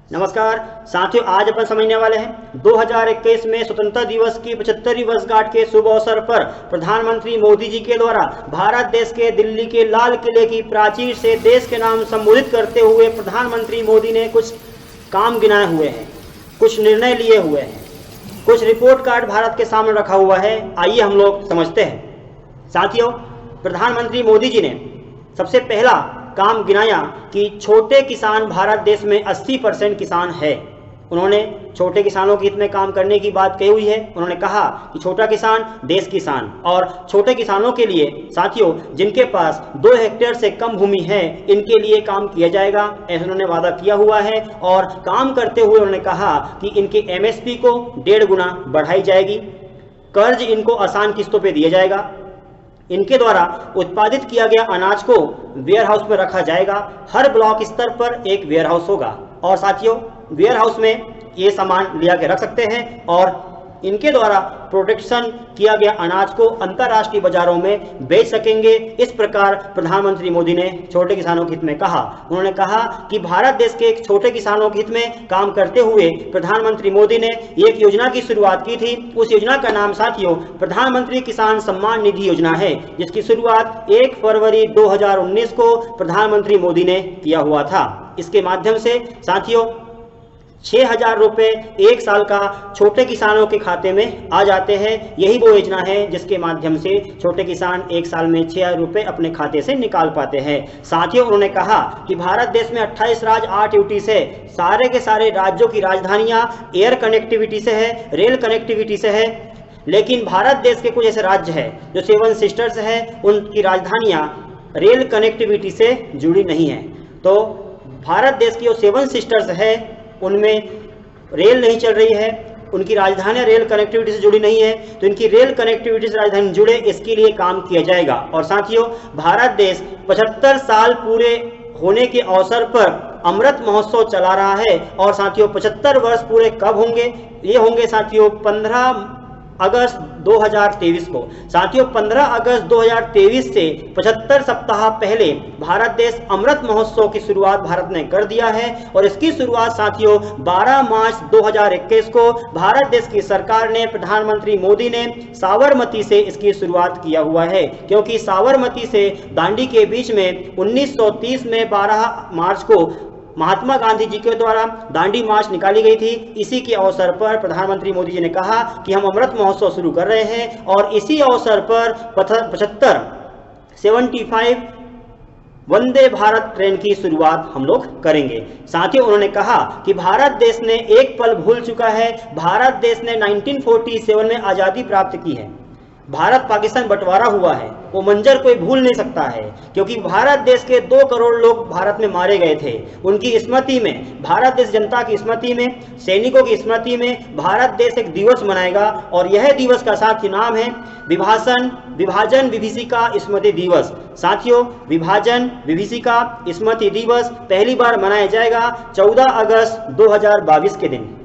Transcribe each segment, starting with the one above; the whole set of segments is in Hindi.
नमस्कार साथियों, आज अपन समझने वाले हैं 2021 में स्वतंत्रता दिवस की 75वीं वर्षगांठ के शुभ अवसर पर प्रधानमंत्री मोदी जी के द्वारा भारत देश के दिल्ली के लाल किले की प्राचीर से देश के नाम संबोधित करते हुए प्रधानमंत्री मोदी ने कुछ काम गिनाए हुए हैं, कुछ निर्णय लिए हुए हैं, कुछ रिपोर्ट कार्ड भारत के सामने रखा हुआ है। आइए हम लोग समझते हैं। साथियों, प्रधानमंत्री मोदी जी ने सबसे पहला काम गिनाया कि छोटे किसान भारत देश में 80% किसान है। उन्होंने छोटे किसानों के हित में काम करने की बात कही हुई है। उन्होंने कहा कि छोटा किसान देश किसान, और छोटे किसानों के लिए साथियों जिनके पास 2 हेक्टेयर से कम भूमि है, इनके लिए काम किया जाएगा, ऐसा उन्होंने वादा किया हुआ है। और काम करते हुए उन्होंने कहा कि इनके MSP को 1.5 गुना बढ़ाई जाएगी, कर्ज इनको आसान किस्तों पर दिया जाएगा, इनके द्वारा उत्पादित किया गया अनाज को वेयर हाउस में रखा जाएगा, हर ब्लॉक स्तर पर एक वेयर हाउस होगा और साथियों वेयर हाउस में ये सामान लिया के रख सकते हैं और इनके द्वारा प्रोटेक्शन किया गया अनाज को अंतर्राष्ट्रीय बाजारों में बेच सकेंगे। इस प्रकार प्रधानमंत्री मोदी ने छोटे किसानों के हित में कहा। उन्होंने कहा कि भारत देश के छोटे किसानों के हित में काम करते हुए प्रधानमंत्री मोदी ने एक योजना की शुरुआत की थी। उस योजना का नाम साथियों प्रधानमंत्री किसान सम्मान निधि योजना है, जिसकी शुरुआत 1 फरवरी 2019 को प्रधानमंत्री मोदी ने किया हुआ था। इसके माध्यम से साथियों 6,000 रुपये 1 साल का छोटे किसानों के खाते में आ जाते हैं। यही वो योजना है जिसके माध्यम से छोटे किसान 1 साल में 6,000 रुपये अपने खाते से निकाल पाते हैं। साथियों उन्होंने कहा कि भारत देश में 28 राज्य 8 यूटी से सारे के सारे राज्यों की राजधानियां एयर कनेक्टिविटी से है, रेल कनेक्टिविटी से है, लेकिन भारत देश के कुछ ऐसे राज्य हैं जो 7 सिस्टर्स है, उनकी राजधानियां रेल कनेक्टिविटी से जुड़ी नहीं है। तो भारत देश की जो 7 सिस्टर्स है उनमें रेल नहीं चल रही है, उनकी राजधानियां रेल कनेक्टिविटी से जुड़ी नहीं है, तो इनकी रेल कनेक्टिविटी से राजधानी जुड़े, इसके लिए काम किया जाएगा। और साथियों भारत देश 75 साल पूरे होने के अवसर पर अमृत महोत्सव चला रहा है। और साथियों 75 वर्ष पूरे कब होंगे? ये होंगे साथियों 15 अगस्त 2023 को। साथियों 15 अगस्त 2023 से 75 सप्ताह पहले भारत देश अमृत महोत्सव की शुरुआत भारत ने कर दिया है। और इसकी शुरुआत साथियों 12 मार्च 2021 को भारत देश की सरकार ने, प्रधानमंत्री मोदी ने साबरमती से इसकी शुरुआत किया हुआ है, क्योंकि साबरमती से दांडी के बीच में 1930 में 12 मार्च को महात्मा गांधी जी के द्वारा दांडी मार्च निकाली गई थी। इसी के अवसर पर प्रधानमंत्री मोदी जी ने कहा कि हम अमृत महोत्सव शुरू कर रहे हैं और इसी अवसर पर 75 वंदे भारत ट्रेन की शुरुआत हम लोग करेंगे। साथियों उन्होंने कहा कि भारत देश ने एक पल भूल चुका है। भारत देश ने 1947 में आज़ादी प्राप्त की है, भारत पाकिस्तान बंटवारा हुआ है, वो मंजर कोई भूल नहीं सकता है, क्योंकि भारत देश के 2 करोड़ लोग भारत में मारे गए थे। उनकी स्मृति में, भारत देश जनता की स्मृति में, सैनिकों की स्मृति में भारत देश एक दिवस मनाएगा और यह दिवस का साथी नाम है विभाजन विभीषिका स्मृति दिवस। साथियों विभाजन विभीषिका स्मृति दिवस पहली बार मनाया जाएगा 14 अगस्त 2022 के दिन।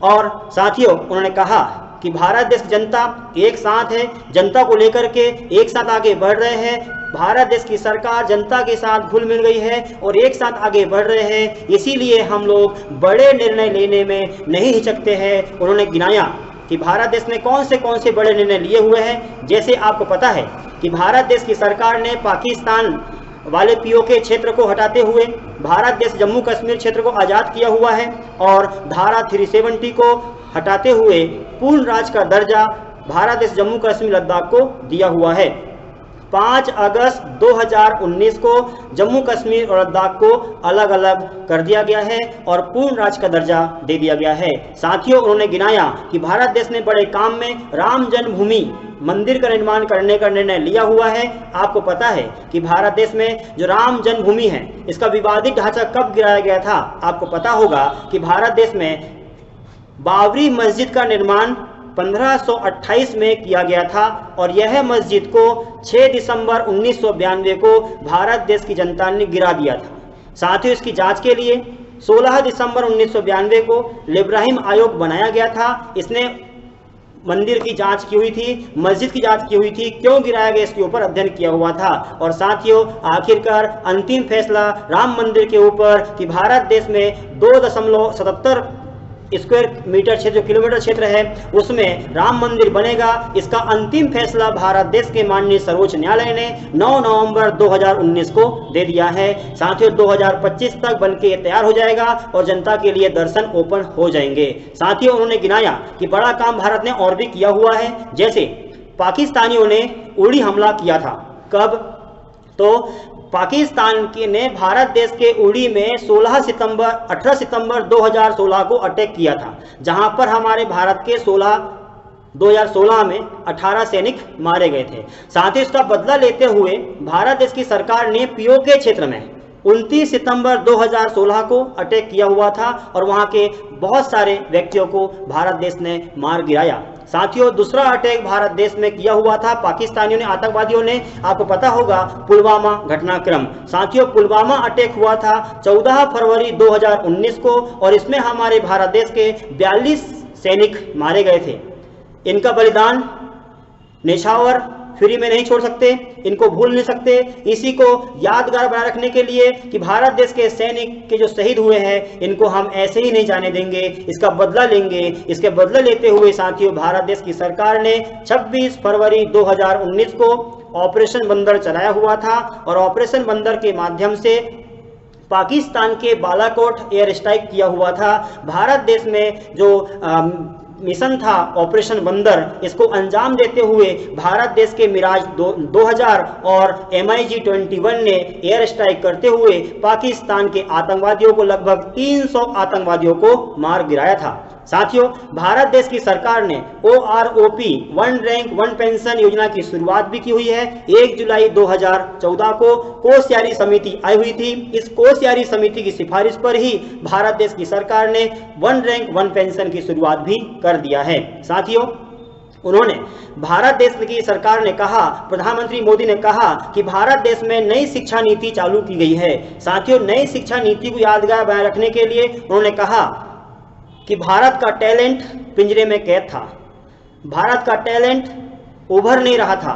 और साथियों उन्होंने कहा कि भारत देश की जनता एक साथ है, जनता को लेकर के एक साथ आगे बढ़ रहे हैं। भारत देश की सरकार जनता के साथ घुल मिल गई है और एक साथ आगे बढ़ रहे हैं, इसीलिए हम लोग बड़े निर्णय लेने में नहीं हिचकते हैं। उन्होंने गिनाया कि भारत देश ने कौन से बड़े निर्णय लिए हुए हैं। जैसे आपको पता है कि भारत देश की सरकार ने पाकिस्तान वाले POK क्षेत्र को हटाते हुए भारत देश जम्मू कश्मीर क्षेत्र को आज़ाद किया हुआ है और धारा 370 को हटाते हुए पूर्ण राज्य का दर्जा भारत देश जम्मू कश्मीर लद्दाख को दिया हुआ है। 5 अगस्त 2019 को जम्मू कश्मीर और लद्दाख को अलग अलग कर दिया गया है और पूर्ण राज्य का दर्जा दे दिया गया है। साथियों उन्होंने गिनाया कि भारत देश ने बड़े काम में राम जन्मभूमि मंदिर का निर्माण करने का निर्णय लिया हुआ है। आपको पता है कि भारत देश में जो राम जन्मभूमि है, इसका विवादित ढांचा कब गिराया गया था? आपको पता होगा कि भारत देश में बाबरी मस्जिद का निर्माण 1528 में किया गया था और यह मस्जिद को 6 दिसंबर 1992 को भारत देश की जनता ने गिरा दिया था। साथियों इसकी जांच के लिए 16 दिसंबर 1992 को इब्राहिम आयोग बनाया गया था। इसने मंदिर की जांच की हुई थी, मस्जिद की जांच की हुई थी, क्यों गिराया गया इसके ऊपर अध्ययन किया हुआ था। और साथियों आखिरकार अंतिम फैसला राम मंदिर के ऊपर कि भारत देश में 2.77 स्क्वायर मीटर क्षेत्र, जो किलोमीटर क्षेत्र है, उसमें राम मंदिर बनेगा। इसका अंतिम फैसला भारत देश के माननीय सर्वोच्च न्यायालय ने 9 नवंबर 2019 को दे दिया है। साथियों 2025 तक बनके तैयार हो जाएगा और जनता के लिए दर्शन ओपन हो जाएंगे। साथियों उन्होंने गिनाया कि बड़ा काम भारत ने और भी किया हुआ है, जैसे पाकिस्तानियों ने उड़ी हमला किया था। कब? तो पाकिस्तान ने भारत देश के उड़ी में 18 सितंबर 2016 को अटैक किया था, जहां पर हमारे भारत के 2016 में 18 सैनिक मारे गए थे। साथ ही इसका बदला लेते हुए भारत देश की सरकार ने पीओके क्षेत्र में 29 सितंबर 2016 को अटैक किया हुआ था और वहां के बहुत सारे व्यक्तियों को भारत देश ने मार गिराया। साथियों दूसरा अटैक भारत देश में किया हुआ था पाकिस्तानियों ने, आतंकवादियों ने, आपको पता होगा पुलवामा घटनाक्रम। साथियों पुलवामा अटैक हुआ था 14 फरवरी 2019 को और इसमें हमारे भारत देश के 42 सैनिक मारे गए थे। इनका बलिदान नेशावर फ्री में नहीं छोड़ सकते, इनको भूल नहीं सकते। इसी को यादगार बनाए रखने के लिए कि भारत देश के सैनिक के जो शहीद हुए हैं इनको हम ऐसे ही नहीं जाने देंगे, इसका बदला लेंगे। इसके बदला लेते हुए साथियों भारत देश की सरकार ने 26 फरवरी 2019 को ऑपरेशन बंदर चलाया हुआ था और ऑपरेशन बंदर के माध्यम से पाकिस्तान के बालाकोट एयर स्ट्राइक किया हुआ था। भारत देश में जो मिशन था ऑपरेशन बंदर, इसको अंजाम देते हुए भारत देश के मिराज 2000 और MiG-21 ने एयर स्ट्राइक करते हुए पाकिस्तान के आतंकवादियों को, लगभग 300 आतंकवादियों को मार गिराया था। साथियों भारत देश की सरकार ने OROP one rank one pension योजना की शुरुआत भी की हुई है। 1 जुलाई 2014 को कोषयारी समिति आई हुई थी। इस कोषयारी समिति की सिफारिश पर ही भारत देश की सरकार ने वन रैंक वन पेंशन की शुरुआत भी कर दिया है। साथियों उन्होंने भारत देश की सरकार ने कहा, प्रधानमंत्री मोदी ने कहा कि भारत देश में नई शिक्षा नीति चालू की गई है। साथियों नई शिक्षा नीति को यादगार बनाए रखने के लिए उन्होंने कहा कि भारत का टैलेंट पिंजरे में कैद था, भारत का टैलेंट उभर नहीं रहा था।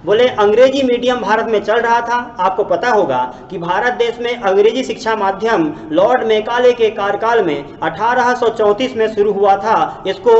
बोले अंग्रेजी मीडियम भारत में चल रहा था। आपको पता होगा कि भारत देश में अंग्रेजी शिक्षा माध्यम लॉर्ड मैकाले के कार्यकाल में 1834 में शुरू हुआ था। इसको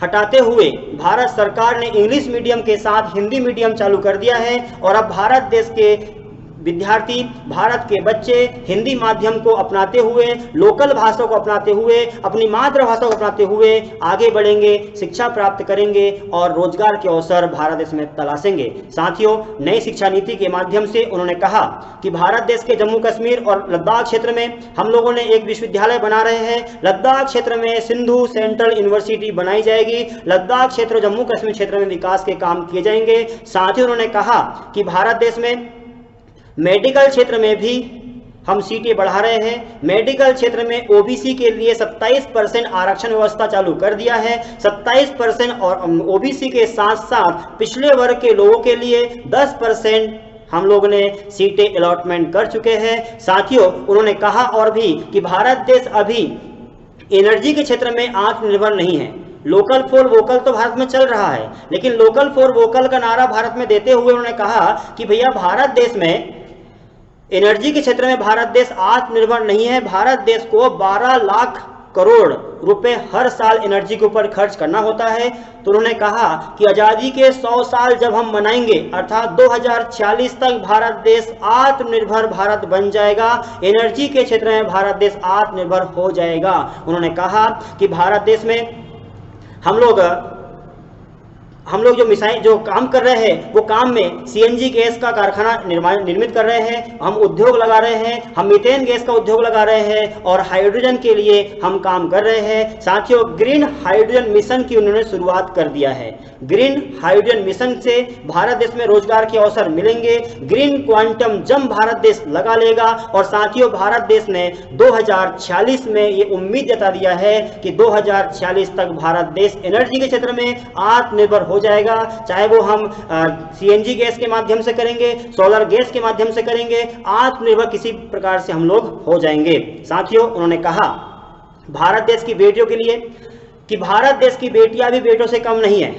हटाते हुए भारत सरकार ने इंग्लिश मीडियम के साथ हिंदी मीडियम चालू कर दिया है और अब भारत देश के विद्यार्थी, भारत के बच्चे हिंदी माध्यम को अपनाते हुए, लोकल भाषा को अपनाते हुए, अपनी मातृभाषा को अपनाते हुए आगे बढ़ेंगे, शिक्षा प्राप्त करेंगे और रोजगार के अवसर भारत देश में तलाशेंगे। साथियों नई शिक्षा नीति के माध्यम से उन्होंने कहा कि भारत देश के जम्मू कश्मीर और लद्दाख क्षेत्र में हम लोगों ने एक विश्वविद्यालय बना रहे हैं। लद्दाख क्षेत्र में सिंधु सेंट्रल यूनिवर्सिटी बनाई जाएगी। लद्दाख क्षेत्र, जम्मू कश्मीर क्षेत्र में विकास के काम किए जाएंगे। साथ ही उन्होंने कहा कि भारत देश में मेडिकल क्षेत्र में भी हम सीटें बढ़ा रहे हैं। मेडिकल क्षेत्र में ओबीसी के लिए 27% आरक्षण व्यवस्था चालू कर दिया है। 27% और ओबीसी के साथ साथ पिछले वर्ग के लोगों के लिए 10% हम लोग ने सीटें अलॉटमेंट कर चुके हैं। साथियों उन्होंने कहा और भी कि भारत देश अभी एनर्जी के क्षेत्र में आत्मनिर्भर नहीं है। लोकल फॉर वोकल तो भारत में चल रहा है, लेकिन लोकल फॉर वोकल का नारा भारत में देते हुए उन्होंने कहा कि भैया भारत देश में एनर्जी के क्षेत्र में भारत देश आत्मनिर्भर नहीं है। भारत देश को 12 लाख करोड़ रुपए हर साल एनर्जी के ऊपर खर्च करना होता है। तो उन्होंने कहा कि आज़ादी के 100 साल जब हम मनाएंगे, अर्थात 2046 तक भारत देश आत्मनिर्भर भारत बन जाएगा। एनर्जी के क्षेत्र में भारत देश आत्मनिर्भर हो जाएगा। उन्होंने कहा कि भारत देश में हम लोग जो काम कर रहे हैं वो काम में सीएनजी गैस का कारखाना निर्मित कर रहे हैं, हम उद्योग लगा रहे हैं, हम मीथेन गैस का उद्योग लगा रहे हैं और हाइड्रोजन के लिए हम काम कर रहे हैं। साथियों ग्रीन हाइड्रोजन मिशन की उन्होंने शुरुआत कर दिया है। ग्रीन हाइड्रोजन मिशन से भारत देश में रोजगार के अवसर मिलेंगे। ग्रीन क्वांटम जंप भारत देश लगा लेगा और साथियों भारत देश ने 2046 में ये उम्मीद जता दिया है कि 2046 तक भारत देश एनर्जी के क्षेत्र में आत्मनिर्भर हो जाएगा। चाहे वो हम सीएनजी गैस के माध्यम से करेंगे, सोलर गैस के माध्यम से करेंगे, आत्मनिर्भर किसी प्रकार से हम लोग हो जाएंगे। साथियों उन्होंने कहा भारत देश की बेटियों के लिए कि भारत देश की बेटियां भी बेटों से कम नहीं है।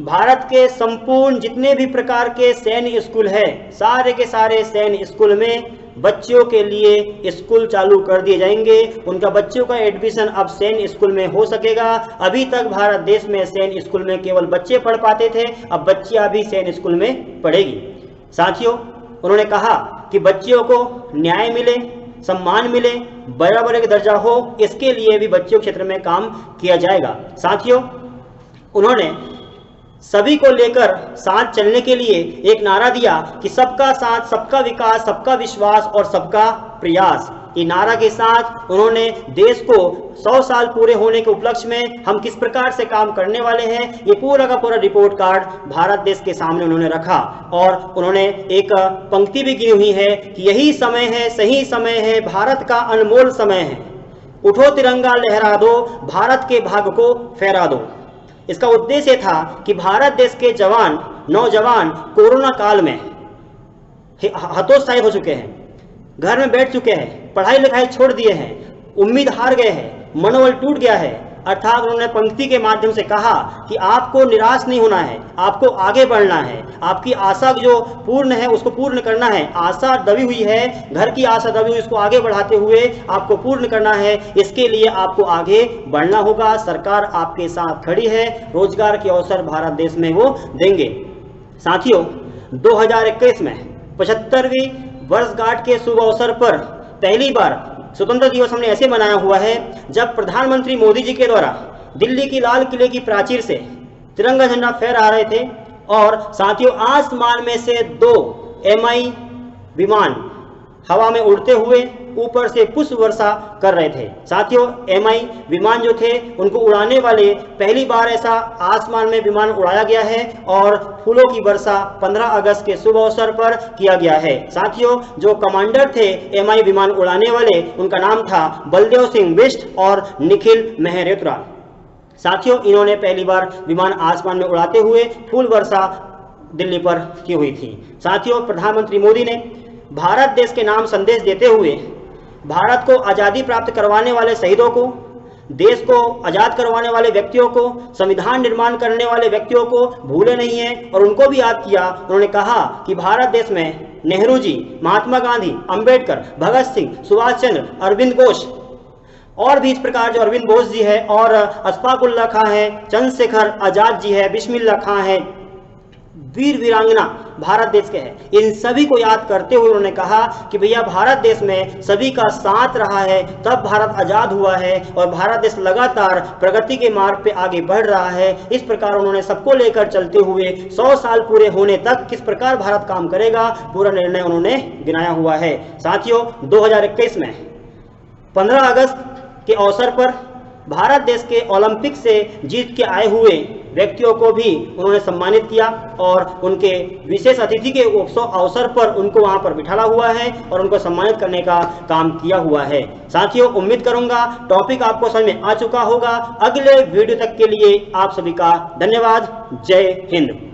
भारत के संपूर्ण जितने भी प्रकार के सैन्य स्कूल है, सारे के सारे सैन्य स्कूल में बच्चों के लिए स्कूल चालू कर दिए जाएंगे। उनका बच्चों का एडमिशन अब सैन्य स्कूल में हो सकेगा। अभी तक भारत देश में सैन्य स्कूल में केवल बच्चे पढ़ पाते थे, अब बच्चियां भी सैन्य स्कूल में पढ़ेगी। साथियों, उन्होंने कहा कि बच्चियों को न्याय मिले, सम्मान मिले, बराबर एक दर्जा हो, इसके लिए भी बच्चों के क्षेत्र में काम किया जाएगा। साथियों, उन्होंने सभी को लेकर साथ चलने के लिए एक नारा दिया कि सबका साथ, सबका विकास, सबका विश्वास और सबका प्रयास। ये नारा के साथ उन्होंने देश को 100 साल पूरे होने के उपलक्ष्य में हम किस प्रकार से काम करने वाले हैं, ये पूरा का पूरा रिपोर्ट कार्ड भारत देश के सामने उन्होंने रखा। और उन्होंने एक पंक्ति भी की हुई है कि यही समय है, सही समय है, भारत का अनमोल समय है, उठो तिरंगा लहरा दो, भारत के भाग्य को फहरा दो। इसका उद्देश्य था कि भारत देश के जवान, नौजवान कोरोना काल में हतोत्साहित हो चुके हैं, घर में बैठ चुके हैं, पढ़ाई लिखाई छोड़ दिए हैं, उम्मीद हार गए हैं, मनोबल टूट गया है। अर्थात उन्होंने पंक्ति के माध्यम से कहा कि आपको निराश नहीं होना है, आपको आगे बढ़ना है, आपकी आशा जो पूर्ण है उसको पूर्ण करना है। आशा दबी हुई है, घर की आशा दबी हुई, इसको आगे बढ़ाते हुए आपको पूर्ण करना है। इसके लिए आपको आगे बढ़ना होगा। सरकार आपके साथ खड़ी है, रोजगार के अवसर भारत देश में वो देंगे। साथियों, 2021 में 75वीं वर्षगांठ के शुभ अवसर पर पहली बार स्वतंत्रता दिवस हमने ऐसे मनाया हुआ है जब प्रधानमंत्री मोदी जी के द्वारा दिल्ली की लाल किले की प्राचीर से तिरंगा झंडा फहरा रहे थे। और साथियों, आसमान में से 2 MI विमान हवा में उड़ते हुए ऊपर से पुष्प वर्षा कर रहे थे। साथियों, MI विमान जो थे उनको उड़ाने वाले पहली बार ऐसा आसमान में विमान उड़ाया गया है और फूलों की वर्षा 15 अगस्त के शुभ अवसर पर किया गया है। साथियों, जो कमांडर थे MI विमान उड़ाने वाले, उनका नाम था बलदेव सिंह बिष्ट और निखिल मेहरोत्रा। साथियों, इन्होंने पहली बार विमान आसमान में उड़ाते हुए फूल वर्षा दिल्ली पर की हुई थी। साथियों, प्रधानमंत्री मोदी ने भारत देश के नाम संदेश देते हुए भारत को आज़ादी प्राप्त करवाने वाले शहीदों को, देश को आज़ाद करवाने वाले व्यक्तियों को, संविधान निर्माण करने वाले व्यक्तियों को भूले नहीं है और उनको भी याद किया। उन्होंने कहा कि भारत देश में नेहरू जी, महात्मा गांधी, अंबेडकर, भगत सिंह, सुभाष चंद्र, अरविंद घोष और भी इस प्रकार जो अरविंद बोस जी है और अशफाक उल्लाह खां है, चंद्रशेखर आजाद जी है, बिस्मिल्लाह खां है, वीर वीरांगना भारत देश के हैं। इन सभी को याद करते हुए उन्होंने कहा कि भैया भारत देश में सभी का साथ रहा है, तब भारत आजाद हुआ है और भारत देश लगातार प्रगति के मार्ग पे आगे बढ़ रहा है। इस प्रकार उन्होंने सबको लेकर चलते हुए 100 साल पूरे होने तक किस प्रकार भारत काम करेगा, पूरा निर्णय उन्होंने गिनाया हुआ है। साथियों, 2021 में 15 अगस्त के अवसर पर भारत देश के ओलंपिक से जीत के आए हुए व्यक्तियों को भी उन्होंने सम्मानित किया और उनके विशेष अतिथि के अवसर पर उनको वहां पर बिठाया हुआ है और उनको सम्मानित करने का काम किया हुआ है। साथियों, उम्मीद करूंगा टॉपिक आपको समझ में आ चुका होगा। अगले वीडियो तक के लिए आप सभी का धन्यवाद। जय हिंद।